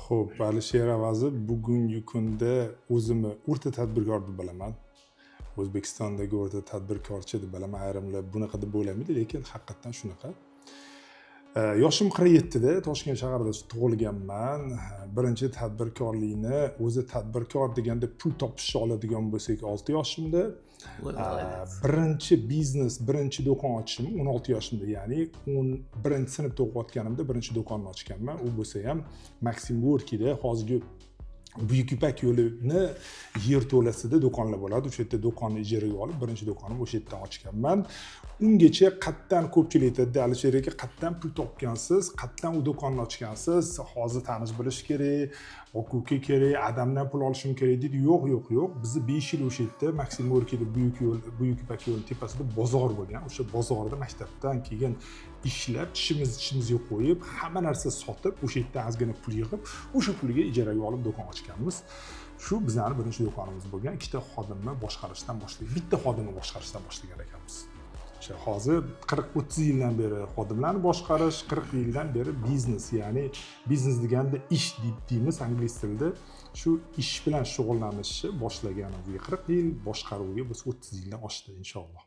Xo'p, Alisher Avazi bugungi kunda o'zimni o'rta tadbirkor deb bilaman. O'zbekistondagi o'rta tadbirkorchi deb bilaman. Ayrimlar bunaqa deb o'ylamaydi, lekin haqiqatan shunaqa. Yoshim 47 da Toshkent shahrida tug'ilganman. Birinchi tadbirkorlikni o'zi tadbirkor deganda pul topishni oladigan bo'lsak 6 yoshimda. Birinchi biznes, birinchi do'kon ochishim 16 yoshimda, ya'ni 11-sinfda o'qiyotganimda birinchi do'konni ochganman. U bo'lsa ham Maxim Gorkiyda, hozirgi Buyuk Ipak yo'lini yerto'lasida do'konlar bo'ladi. O'sha yerda do'konni ijaraga olib, birinchi do'konim o'sha yerdan ochganman. Ungacha qatdan ko'pchilik aytadi, Alisher aka qatdan pul topgansiz, qatdan u do'konni ochgansiz, hozir tanish bilish kerak, aka kerak, adamdan pul olishim kerak deydi. Yo'q. Bizni 5 yil o'sha yerda Maxim Gorkiyda Buyuk Ipak yo'li tepasida bozor bo'lgan. O'sha bozorda maktabdan keyin ishlab, tishimizga qo'yib, hamma narsa sotib, o'sha yerdan ozgina pul yig'ib, o'sha pulga ijaraga olib do'kon ochganmiz. Shu bizning birinchi do'konimiz bo'lgan. Ikkita xodimni boshqarishdan boshladik. Bitta xodimni boshqarishdan boshlagan ekanmiz. Hozir 40-30 yildan beri xodimlarni boshqarish, 40 yildan beri biznes, ya'ni biznes deganda ish deymiz ingliz tilida. Shu ish bilan shug'ullanishni boshlaganimizga 40 yil, boshqaruvga biz 30 yildan oshdi inshaalloh.